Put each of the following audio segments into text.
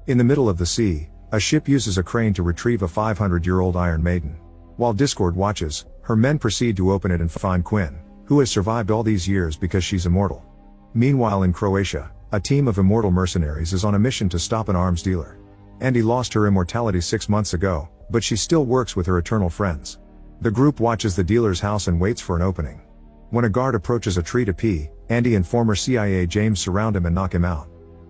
In the middle of the sea, a ship uses a crane to retrieve a 500-year-old Iron Maiden. While Discord watches, her men proceed to open it and find Quinn, who has survived all these years because she's immortal. Meanwhile in Croatia, a team of immortal mercenaries is on a mission to stop an arms dealer. Andy lost her immortality 6 months ago, but she still works with her eternal friends. The group watches the dealer's house and waits for an opening. When a guard approaches a tree to pee, Andy and former CIA James surround him and knock him out.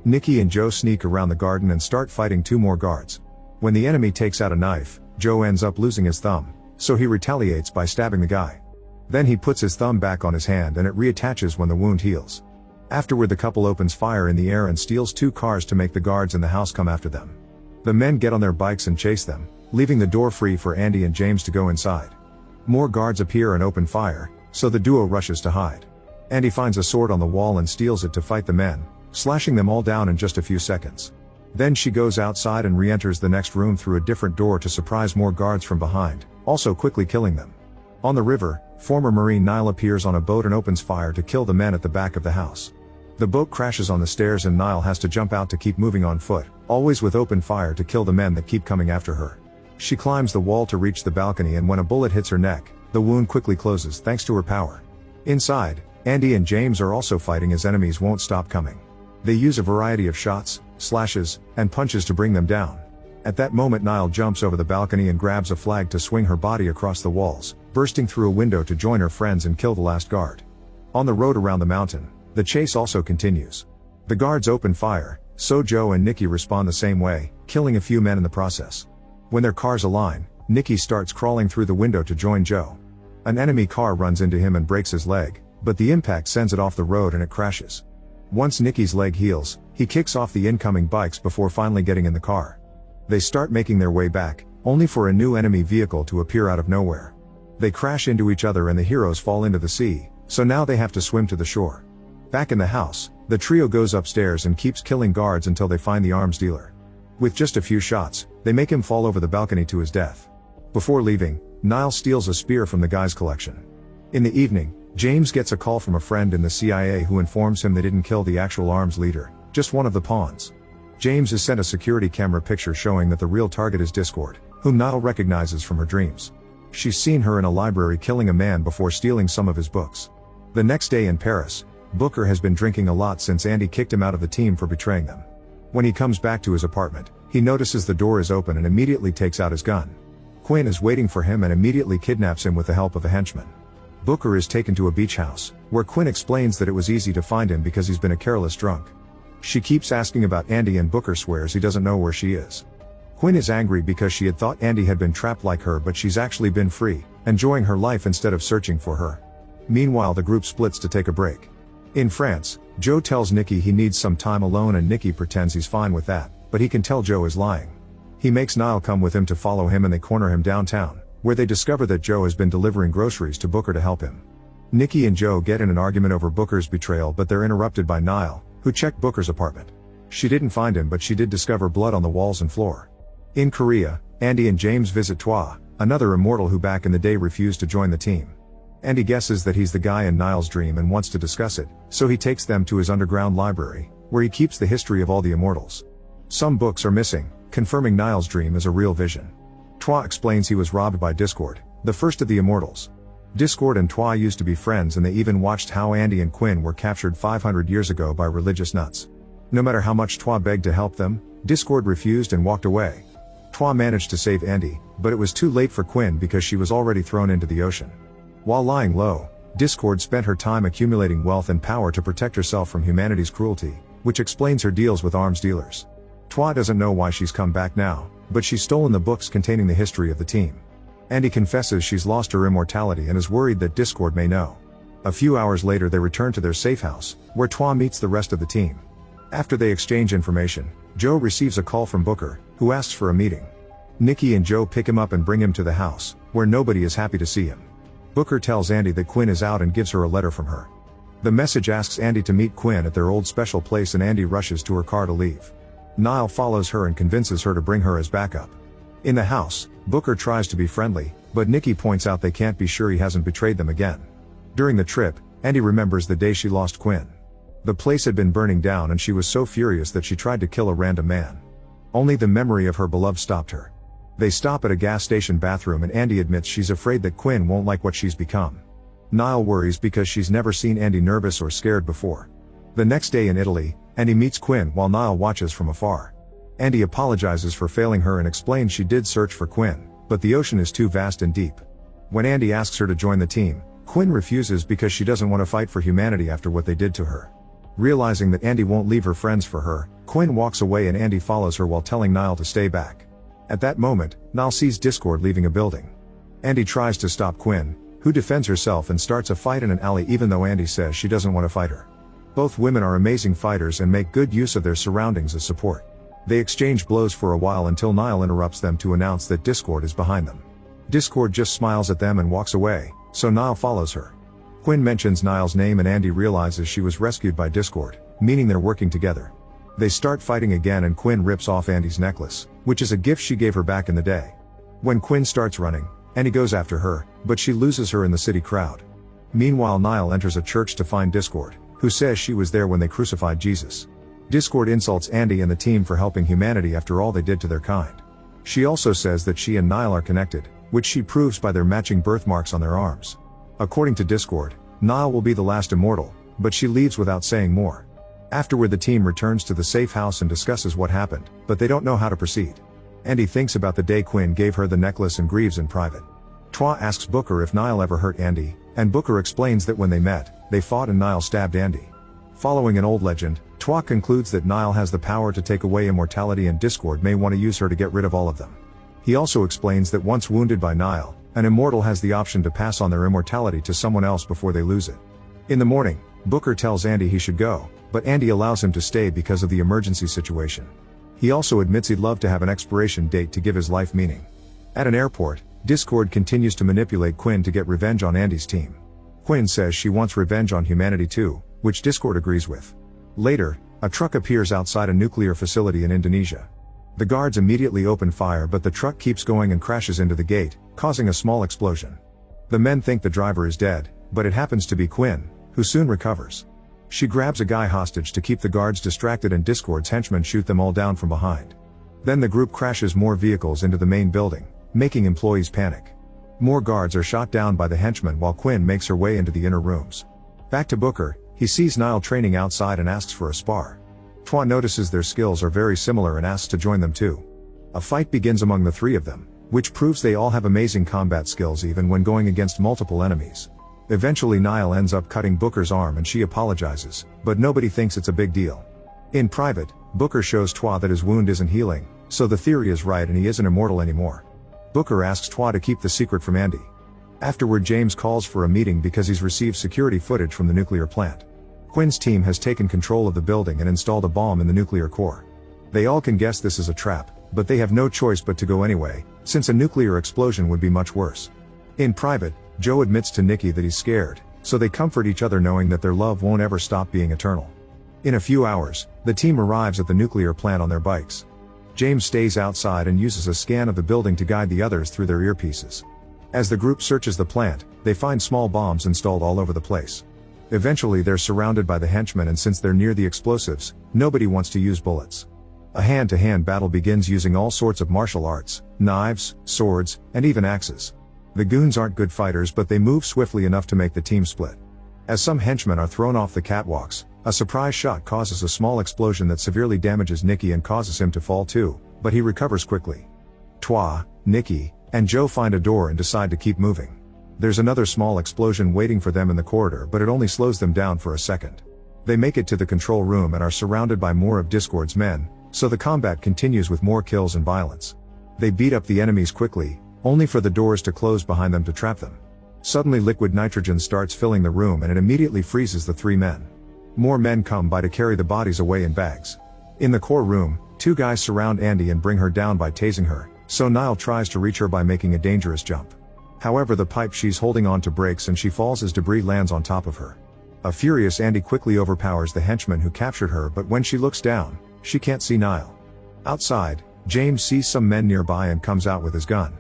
Nikki and Joe sneak around the garden and start fighting 2 more guards. When the enemy takes out a knife, Joe ends up losing his thumb, so he retaliates by stabbing the guy. Then he puts his thumb back on his hand and it reattaches when the wound heals. Afterward the couple opens fire in the air and steals 2 cars to make the guards in the house come after them. The men get on their bikes and chase them, leaving the door free for Andy and James to go inside. More guards appear and open fire, so the duo rushes to hide. Andy finds a sword on the wall and steals it to fight the men, slashing them all down in just a few seconds. Then she goes outside and re-enters the next room through a different door to surprise more guards from behind, also quickly killing them. On the river, former Marine Niall appears on a boat and opens fire to kill the men at the back of the house. The boat crashes on the stairs and Niall has to jump out to keep moving on foot, always with open fire to kill the men that keep coming after her. She climbs the wall to reach the balcony and when a bullet hits her neck, the wound quickly closes thanks to her power. Inside, Andy and James are also fighting as enemies won't stop coming. They use a variety of shots, slashes, and punches to bring them down. At that moment Niall jumps over the balcony and grabs a flag to swing her body across the walls, bursting through a window to join her friends and kill the last guard. On the road around the mountain, the chase also continues. The guards open fire, so Joe and Nikki respond the same way, killing a few men in the process. When their cars align, Nikki starts crawling through the window to join Joe. An enemy car runs into him and breaks his leg, but the impact sends it off the road and it crashes. Once Nikki's leg heals, he kicks off the incoming bikes before finally getting in the car. They start making their way back, only for a new enemy vehicle to appear out of nowhere. They crash into each other and the heroes fall into the sea, so now they have to swim to the shore. Back in the house, the trio goes upstairs and keeps killing guards until they find the arms dealer. With just a few shots, they make him fall over the balcony to his death. Before leaving, Niall steals a spear from the guy's collection. In the evening, James gets a call from a friend in the CIA who informs him they didn't kill the actual arms leader, just one of the pawns. James is sent a security camera picture showing that the real target is Discord, whom Niall recognizes from her dreams. She's seen her in a library killing a man before stealing some of his books. The next day in Paris, Booker has been drinking a lot since Andy kicked him out of the team for betraying them. When he comes back to his apartment, he notices the door is open and immediately takes out his gun. Quinn is waiting for him and immediately kidnaps him with the help of a henchman. Booker is taken to a beach house, where Quinn explains that it was easy to find him because he's been a careless drunk. She keeps asking about Andy and Booker swears he doesn't know where she is. Quinn is angry because she had thought Andy had been trapped like her, but she's actually been free, enjoying her life instead of searching for her. Meanwhile the group splits to take a break. In France, Joe tells Nikki he needs some time alone and Nikki pretends he's fine with that, but he can tell Joe is lying. He makes Niall come with him to follow him and they corner him downtown, where they discover that Joe has been delivering groceries to Booker to help him. Nikki and Joe get in an argument over Booker's betrayal, but they're interrupted by Niall, who checked Booker's apartment. She didn't find him, but she did discover blood on the walls and floor. In Korea, Andy and James visit Twa, another immortal who back in the day refused to join the team. Andy guesses that he's the guy in Niall's dream and wants to discuss it, so he takes them to his underground library, where he keeps the history of all the immortals. Some books are missing, confirming Niall's dream is a real vision. Twa explains he was robbed by Discord, the first of the immortals. Discord and Twa used to be friends and they even watched how Andy and Quinn were captured 500 years ago by religious nuts. No matter how much Twa begged to help them, Discord refused and walked away. Twa managed to save Andy, but it was too late for Quinn because she was already thrown into the ocean. While lying low, Discord spent her time accumulating wealth and power to protect herself from humanity's cruelty, which explains her deals with arms dealers. Twa doesn't know why she's come back now, but she's stolen the books containing the history of the team. Andy confesses she's lost her immortality and is worried that Discord may know. A few hours later they return to their safe house, where Twa meets the rest of the team. After they exchange information, Joe receives a call from Booker, who asks for a meeting. Nikki and Joe pick him up and bring him to the house, where nobody is happy to see him. Booker tells Andy that Quinn is out and gives her a letter from her. The message asks Andy to meet Quinn at their old special place and Andy rushes to her car to leave. Niall follows her and convinces her to bring her as backup. In the house, Booker tries to be friendly, but Nikki points out they can't be sure he hasn't betrayed them again. During the trip, Andy remembers the day she lost Quinn. The place had been burning down and she was so furious that she tried to kill a random man. Only the memory of her beloved stopped her. They stop at a gas station bathroom and Andy admits she's afraid that Quinn won't like what she's become. Niall worries because she's never seen Andy nervous or scared before. The next day in Italy, Andy meets Quinn while Niall watches from afar. Andy apologizes for failing her and explains she did search for Quinn, but the ocean is too vast and deep. When Andy asks her to join the team, Quinn refuses because she doesn't want to fight for humanity after what they did to her. Realizing that Andy won't leave her friends for her, Quinn walks away and Andy follows her while telling Niall to stay back. At that moment, Niall sees Discord leaving a building. Andy tries to stop Quinn, who defends herself and starts a fight in an alley even though Andy says she doesn't want to fight her. Both women are amazing fighters and make good use of their surroundings as support. They exchange blows for a while until Niall interrupts them to announce that Discord is behind them. Discord just smiles at them and walks away, so Niall follows her. Quinn mentions Niall's name and Andy realizes she was rescued by Discord, meaning they're working together. They start fighting again and Quinn rips off Andy's necklace, which is a gift she gave her back in the day. When Quinn starts running, Andy goes after her, but she loses her in the city crowd. Meanwhile, Niall enters a church to find Discord, who says she was there when they crucified Jesus. Discord insults Andy and the team for helping humanity after all they did to their kind. She also says that she and Niall are connected, which she proves by their matching birthmarks on their arms. According to Discord, Niall will be the last immortal, but she leaves without saying more. Afterward, the team returns to the safe house and discusses what happened, but they don't know how to proceed. Andy thinks about the day Quinn gave her the necklace and grieves in private. Twa asks Booker if Niall ever hurt Andy, and Booker explains that when they met, they fought and Niall stabbed Andy. Following an old legend, Twa concludes that Niall has the power to take away immortality and Discord may want to use her to get rid of all of them. He also explains that once wounded by Niall, an immortal has the option to pass on their immortality to someone else before they lose it. In the morning, Booker tells Andy he should go, but Andy allows him to stay because of the emergency situation. He also admits he'd love to have an expiration date to give his life meaning. At an airport, Discord continues to manipulate Quinn to get revenge on Andy's team. Quinn says she wants revenge on humanity too, which Discord agrees with. Later, a truck appears outside a nuclear facility in Indonesia. The guards immediately open fire but the truck keeps going and crashes into the gate, causing a small explosion. The men think the driver is dead, but it happens to be Quinn, who soon recovers. She grabs a guy hostage to keep the guards distracted and Discord's henchmen shoot them all down from behind. Then the group crashes more vehicles into the main building, making employees panic. More guards are shot down by the henchmen while Quinn makes her way into the inner rooms. Back to Booker, he sees Niall training outside and asks for a spar. Twa notices their skills are very similar and asks to join them too. A fight begins among the three of them, which proves they all have amazing combat skills even when going against multiple enemies. Eventually Niall ends up cutting Booker's arm and she apologizes, but nobody thinks it's a big deal. In private, Booker shows Twa that his wound isn't healing, so the theory is right and he isn't immortal anymore. Booker asks Twa to keep the secret from Andy. Afterward, James calls for a meeting because he's received security footage from the nuclear plant. Quinn's team has taken control of the building and installed a bomb in the nuclear core. They all can guess this is a trap, but they have no choice but to go anyway, since a nuclear explosion would be much worse. In private, Joe admits to Nikki that he's scared, so they comfort each other knowing that their love won't ever stop being eternal. In a few hours, the team arrives at the nuclear plant on their bikes. James stays outside and uses a scan of the building to guide the others through their earpieces. As the group searches the plant, they find small bombs installed all over the place. Eventually they're surrounded by the henchmen and since they're near the explosives, nobody wants to use bullets. A hand-to-hand battle begins using all sorts of martial arts, knives, swords, and even axes. The goons aren't good fighters but they move swiftly enough to make the team split. As some henchmen are thrown off the catwalks, a surprise shot causes a small explosion that severely damages Nikki and causes him to fall too, but he recovers quickly. Twa, Nikki, and Joe find a door and decide to keep moving. There's another small explosion waiting for them in the corridor but it only slows them down for a second. They make it to the control room and are surrounded by more of Discord's men, so the combat continues with more kills and violence. They beat up the enemies quickly, only for the doors to close behind them to trap them. Suddenly liquid nitrogen starts filling the room and it immediately freezes the three men. More men come by to carry the bodies away in bags. In the core room, two guys surround Andy and bring her down by tasing her, so Niall tries to reach her by making a dangerous jump. However, the pipe she's holding on to breaks and she falls as debris lands on top of her. A furious Andy quickly overpowers the henchman who captured her but when she looks down, she can't see Niall. Outside, James sees some men nearby and comes out with his gun.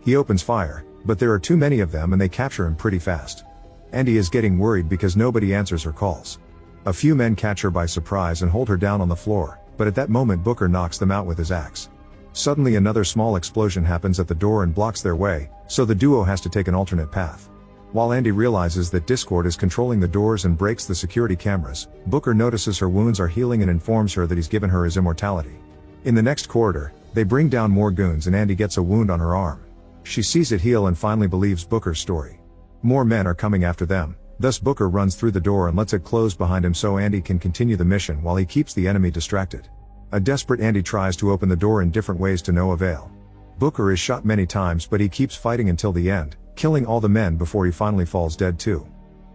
He opens fire, but there are too many of them and they capture him pretty fast. Andy is getting worried because nobody answers her calls. A few men catch her by surprise and hold her down on the floor, but at that moment Booker knocks them out with his axe. Suddenly another small explosion happens at the door and blocks their way, so the duo has to take an alternate path. While Andy realizes that Discord is controlling the doors and breaks the security cameras, Booker notices her wounds are healing and informs her that he's given her his immortality. In the next corridor, they bring down more goons and Andy gets a wound on her arm. She sees it heal and finally believes Booker's story. More men are coming after them, thus Booker runs through the door and lets it close behind him so Andy can continue the mission while he keeps the enemy distracted. A desperate Andy tries to open the door in different ways to no avail. Booker is shot many times but he keeps fighting until the end, killing all the men before he finally falls dead too.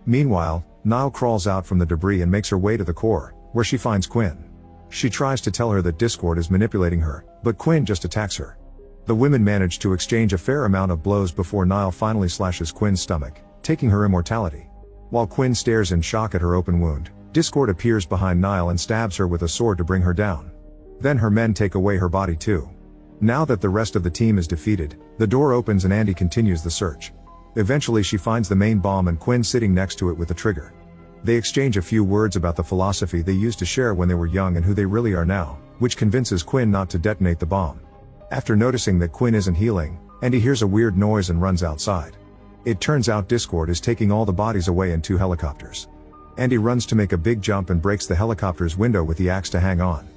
Meanwhile, Nile crawls out from the debris and makes her way to the core, where she finds Quinn. She tries to tell her that Discord is manipulating her, but Quinn just attacks her. The women manage to exchange a fair amount of blows before Nile finally slashes Quinn's stomach, taking her immortality. While Quinn stares in shock at her open wound, Discord appears behind Nile and stabs her with a sword to bring her down. Then her men take away her body too. Now that the rest of the team is defeated, the door opens and Andy continues the search. Eventually she finds the main bomb and Quinn sitting next to it with the trigger. They exchange a few words about the philosophy they used to share when they were young and who they really are now, which convinces Quinn not to detonate the bomb. After noticing that Quinn isn't healing, Andy hears a weird noise and runs outside. It turns out Discord is taking all the bodies away in 2 helicopters. Andy runs to make a big jump and breaks the helicopter's window with the axe to hang on.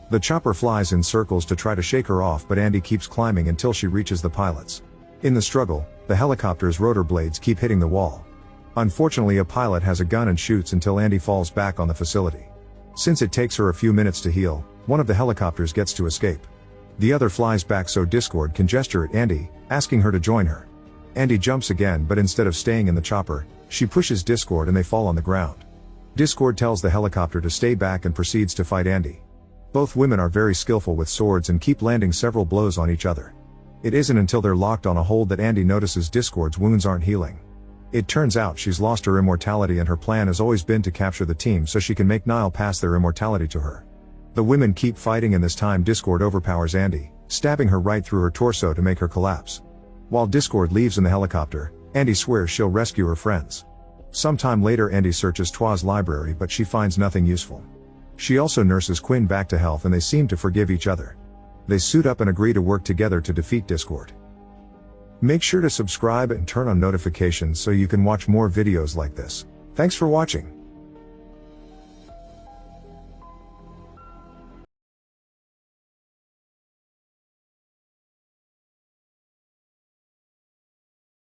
The chopper flies in circles to try to shake her off but Andy keeps climbing until she reaches the pilots. In the struggle, the helicopter's rotor blades keep hitting the wall. Unfortunately a pilot has a gun and shoots until Andy falls back on the facility. Since it takes her a few minutes to heal, one of the helicopters gets to escape. The other flies back so Discord can gesture at Andy, asking her to join her. Andy jumps again but instead of staying in the chopper, she pushes Discord and they fall on the ground. Discord tells the helicopter to stay back and proceeds to fight Andy. Both women are very skillful with swords and keep landing several blows on each other. It isn't until they're locked on a hold that Andy notices Discord's wounds aren't healing. It turns out she's lost her immortality and her plan has always been to capture the team so she can make Nile pass their immortality to her. The women keep fighting and this time Discord overpowers Andy, stabbing her right through her torso to make her collapse. While Discord leaves in the helicopter, Andy swears she'll rescue her friends. Sometime later Andy searches Twa's library but she finds nothing useful. She also nurses Quinn back to health and they seem to forgive each other. They suit up and agree to work together to defeat Discord. Make sure to subscribe and turn on notifications so you can watch more videos like this. Thanks for watching.